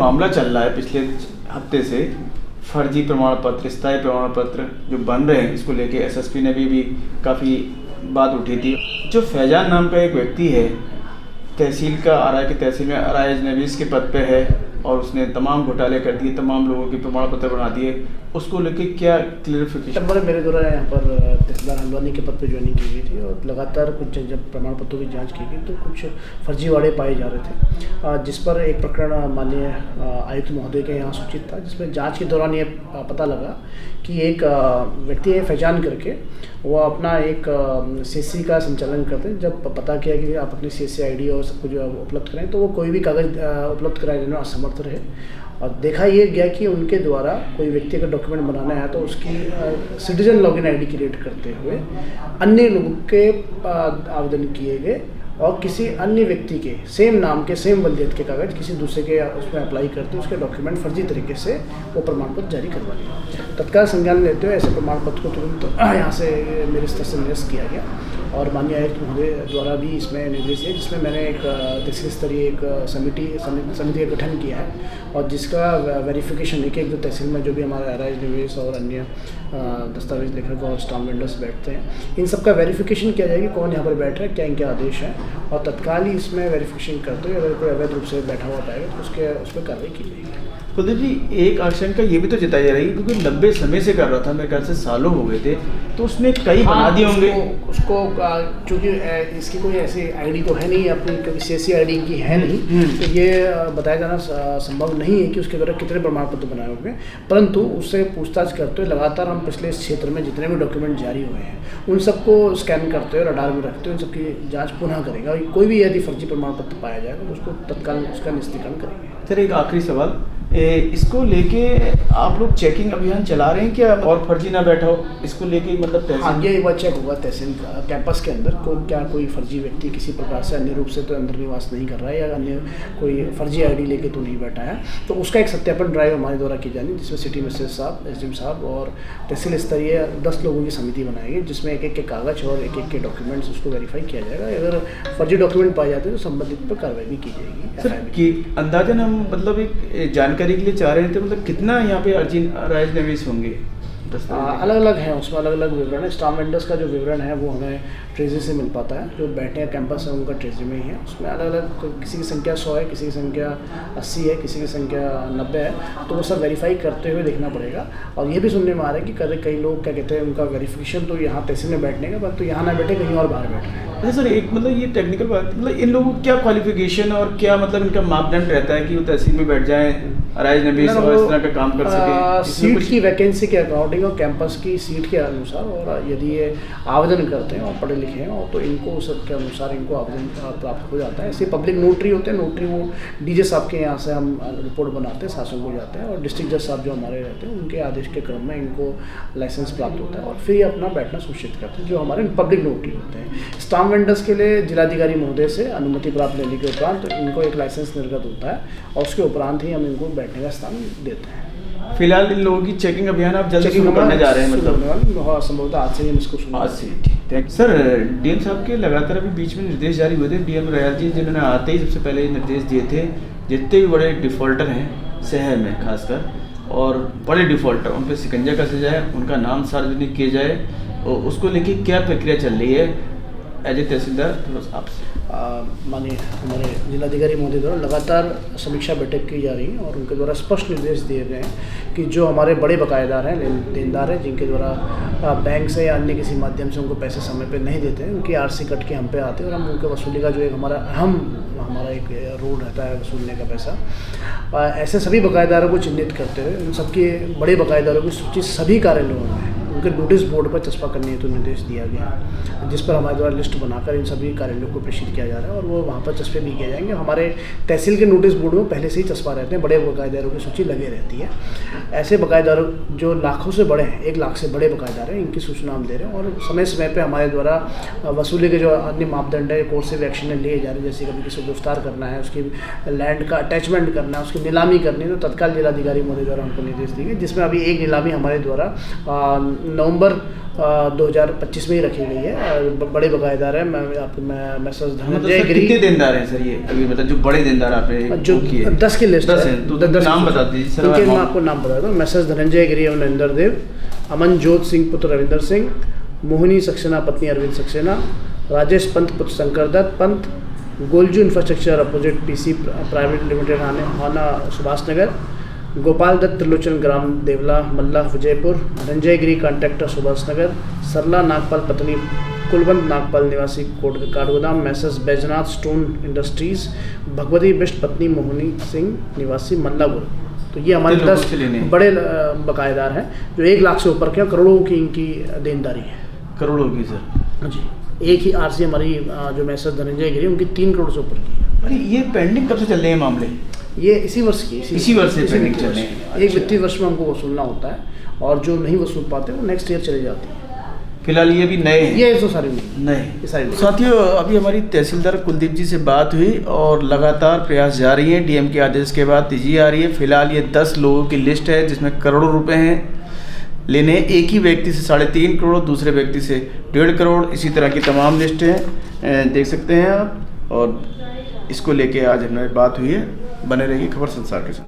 मामला चल रहा है पिछले हफ्ते से, फर्जी प्रमाण पत्र, स्थायी प्रमाण पत्र जो बन रहे हैं, इसको लेके एसएसपी ने भी काफ़ी बात उठी थी। जो फैजान नाम का एक व्यक्ति है, तहसील का आरआई की तहसील में आरआई नवीस के पद पे है और उसने तमाम घोटाले कर दिए, तमाम लोगों के प्रमाण पत्र बना दिए, उसको लेके क्या क्लियरिफिकेशन? मेरे द्वारा यहाँ पर तहसीलदार हल्द्वानी के पद पे ज्वाइनिंग की गई थी और लगातार कुछ जब प्रमाण पत्रों की जांच की गई तो कुछ फर्जीवाड़े पाए जा रहे थे, जिस पर एक प्रकरण माननीय आयुक्त महोदय के यहाँ सूचित था, जिसमें जांच के दौरान ये पता लगा कि एक व्यक्ति है फैजान करके, वो अपना एक सीएससी का संचालन करते हैं। जब पता किया कि आप अपनी सीएससी आईडी और सब कुछ उपलब्ध कराएं तो वो कोई भी कागज़ उपलब्ध कराए देने में असमर्थ रहे और देखा ये गया कि उनके द्वारा कोई व्यक्ति का डॉक्यूमेंट बनाना है तो उसकी सिटीजन लॉगिन आईडी क्रिएट करते हुए अन्य लोगों के आवेदन किए गए और किसी अन्य व्यक्ति के सेम नाम के सेम वल्दियत के कागज़ किसी दूसरे के उसमें अप्लाई करते उसके डॉक्यूमेंट फर्जी तरीके से वो प्रमाण पत्र जारी करवा दिया। तत्काल संज्ञान लेते हुए ऐसे प्रमाण पत्र को तुरंत यहाँ से मेरे स्तर से निरस्त किया गया और माननीय आयुक्त महोदय द्वारा भी इसमें निर्देश दिया, जिसमें मैंने एक तहसील स्तरीय एक समिति का गठन किया है और जिसका वेरिफिकेशन एक जो तहसील में जो भी हमारे आरआई निवेश और अन्य दस्तावेज लेखक और स्टाम्प वेंडर्स बैठते हैं, इन सब का वेरिफिकेशन किया जाएगा, कौन यहाँ पर बैठ रहा है, क्या इनके आदेश हैं और तत्काल ही इसमें वेरिफिकेशन करते हुए अगर कोई अवैध रूप से बैठा हुआ पाएगा तो उस पर कार्रवाई की जाएगी। कुलदीप जी, एक आशंका ये भी तो जताई जा रही है क्योंकि लंबे समय से कर रहा था, मेरे ख्याल से सालों हो गए थे, तो उसने कई बना दिए होंगे उसको चूँकि इसकी कोई ऐसी आईडी तो है नहीं, अपनी कभी सीएससी आईडी की है नहीं, तो ये बताया जाना संभव नहीं है कि उसके द्वारा कितने प्रमाण पत्र बनाए होंगे, परंतु उससे पूछताछ करते हुए लगातार हम पिछले इस क्षेत्र में जितने भी डॉक्यूमेंट जारी हुए हैं उन सबको स्कैन करते हुए रडार में रखते हुए उन सबकी जाँच पुनः करेगा। कोई भी यदि फर्जी प्रमाण पत्र पाया जाएगा तो उसको तत्काल उसका निस्तीकरण करेंगे। सर, एक आखिरी सवाल, इसको लेके आप लोग चेकिंग अभियान चला रहे हैं क्या, और फर्जी ना बैठा हो इसको लेके, मतलब हाँ, ये एक बार चेक होगा तहसील कैंपस के अंदर क्या कोई फर्जी व्यक्ति किसी प्रकार से अन्य रूप से तो अंदर निवास नहीं कर रहा है या अन्य कोई फर्जी आईडी लेके तो नहीं बैठा है, तो उसका एक सत्यापन ड्राइव हमारे द्वारा की जानी, जिसमें सिटी मजिस्ट्रेट साहब, एसडीएम साहब और तहसील स्तरीय 10 लोगों की समिति बनाएगी, जिसमें एक एक के कागज़ और एक एक के डॉक्यूमेंट्स उसको वेरीफाई किया जाएगा। अगर फर्जी डॉक्यूमेंट पाए जाते हैं तो संबंधित पर कार्रवाई भी की जाएगी। सर, कि अंदाजन हम मतलब एक जानकारी के लिए चाह रहे थे, मतलब कितना यहाँ पे आरआई निवेश होंगे? अलग अलग हैं, उसमें अलग अलग विवरण है। स्टाम्प वेंडर्स का जो विवरण है वो हमें ट्रेजरी से मिल पाता है, जो बैठे हैं कैंपस है उनका ट्रेजरी में ही है। उसमें अलग अलग, किसी की संख्या 100 है, किसी की संख्या 80 है, किसी की संख्या 90 है, तो वो सब वेरीफाई करते हुए देखना पड़ेगा। और ये भी सुनने में आ रहा है कि कई लोग क्या कहते हैं, उनका वेरिफिकेशन तो यहाँ तहसील में बैठने का, पर तो यहाँ ना बैठे कहीं और बाहर बैठ रहे हैं। अच्छा सर, एक मतलब ये टेक्निकल बात, मतलब इन लोगों को क्या क्वालिफिकेशन और क्या मतलब इनका मापदंड रहता है कि वो तहसील में बैठ जाएँ, आरआई निवेश और इस तरह का काम कर सके? सीट की वैकेंसी के अकॉर्डिंग और कैंपस की सीट के अनुसार, और यदि ये आवेदन करते हैं और पढ़े लिखे हैं और तो इनको सबके अनुसार इनको आवेदन प्राप्त हो जाता है। ऐसे पब्लिक नोटरी होते हैं, नोटरी वो डीजे साहब के यहाँ से हम रिपोर्ट बनाते हैं, शासन को जाते हैं और डिस्ट्रिक्ट जज साहब जो हमारे रहते हैं उनके आदेश के क्रम में इनको लाइसेंस प्राप्त होता है और फिर ये अपना बैठना सुनिश्चित करते हैं, जो हमारे पब्लिक नोटरी होते हैं। स्टाम्प वेंडर्स के लिए जिलाधिकारी महोदय से अनुमति प्राप्त लेने के उपरांत इनको एक लाइसेंस निर्गत होता है और उसके उपरांत ही हम इनको बैठने का स्थान देते हैं। फिलहाल इन लोगों की चेकिंग अभियान आप जल्द शुरू करने जा रहे हैं? मतलब संभवतः आज से ही हम इसको आज से। ठीक सर, डीएम साहब के लगातार अभी बीच में निर्देश जारी हुए थे, डीएम रयाल जी जिन्होंने आते ही सबसे पहले निर्देश दिए थे, जितने भी बड़े डिफ़ॉल्टर हैं शहर में खासकर और बड़े डिफ़ॉल्टर, उन पर शिकंजा कसा जाए, उनका नाम सार्वजनिक किया जाए, और उसको लेके क्या प्रक्रिया चल रही है एज ए तहसीलदार आपसे? माननीय हमारे जिलाधिकारी महोदय द्वारा लगातार समीक्षा बैठक की जा रही है और उनके द्वारा स्पष्ट निर्देश दिए गए हैं कि जो हमारे बड़े बकायेदार हैं, देनदार हैं, जिनके द्वारा बैंक से या अन्य किसी माध्यम से उनको पैसे समय पे नहीं देते हैं, उनकी आरसी कट के हम पे आते हैं और हम उनके वसूली का जो एक हमारा एक रोल रहता है वसूलने का पैसा, ऐसे सभी बकायेदारों को चिन्हित करते हुए उन सबके बड़े बकायेदारों की सूची सभी कार्यालयों में उनके नोटिस बोर्ड पर चस्पा करने हेतु निर्देश दिया गया, जिस पर हमारे द्वारा लिस्ट बनाकर इन सभी कार्यालयों को प्रेषित किया जा रहा है और वो वहाँ पर चस्पे भी किए जाएंगे। हमारे तहसील के नोटिस बोर्ड में पहले से ही चस्पा रहते हैं, बड़े बकायेदारों की सूची लगे रहती है। ऐसे बकायेदारों जो लाखों से बड़े हैं, 1 लाख से बड़े बकायेदार हैं, इनकी सूचना हम दे रहे हैं और समय समय पर हमारे द्वारा वसूली के जो अन्य मापदंड है, कोर्ट से एक्शन लिए जा रहे हैं, जैसे कभी किसी को गिरफ्तार करना है, उसकी लैंड का अटैचमेंट करना है, उसकी नीलामी करनी है, तो तत्काल जिलाधिकारी महोदय द्वारा हमको निर्देश दिए गए, जिसमें अभी एक नीलामी हमारे द्वारा नवंबर 2025 में ही रखी गई है। बड़े बकायेदार हैं। मैं मैसेज धनंजय गिरी। कितने देनदार हैं सर ये अभी, मतलब जो बड़े देनदार आपने जो 10 की लिस्ट 10 हैं, तो 10 नाम बता दीजिए सर। मैं आपको नाम बता दूँ। मैसेज धनंजय गिरी एवं नरेंद्र देव, अमनजोत सिंह पुत्र रविंदर सिंह, मोहिनी सक्सेना पत्नी अरविंद सक्सेना, राजेश पंत पुत्र Shankar Dutt Pant, Golju infrastructure opposite PC private limited हाना सुभाष नगर, गोपाल दत्त त्रिलोचन ग्राम देवला मल्ला विजयपुर, धनंजय गिरी कॉन्ट्रैक्टर सुभाष नगर, सरला नागपाल पत्नी कुलवंत नागपाल निवासी Kathgodam, messrs Baijnath stone industries, Bhagwati Bisht पत्नी मोहिनी सिंह निवासी मल्लापुर। तो ये हमारे 10 बड़े बकायेदार हैं जो 1 लाख से ऊपर के, करोड़ों की इनकी देनदारी है। करोड़ों की सर जी। एक ही आरसी हमारी जो मैसेज धनंजय गिरी उनकी 3 करोड़ से ऊपर की है। अरे ये पेंडिंग कब से चल रहे हैं मामले? ये इसी वर्ष की इसी वर्ष से पेंडिंग चल रहे हैं। एक वित्तीय वर्ष में हमको वसूलना होता है और जो नहीं वसूल पाते वो नेक्स्ट ईयर चले जाती है। फिलहाल ये भी नए हैं? ये तो सारे नए सारे। साथियों, अभी हमारी तहसीलदार कुलदीप जी से बात हुई और लगातार प्रयास जारी हैं। डीएम के आदेश के बाद तेजी आ रही है। फिलहाल ये 10 लोगों की लिस्ट है जिसमें करोड़ों रुपए हैं लेने। एक ही व्यक्ति से 3.5 करोड़, दूसरे व्यक्ति से 1.5 करोड़, इसी तरह की तमाम लिस्टें देख सकते हैं आप। और इसको लेके आज हमारी बात हुई है। बने रहिए खबर संसार के साथ।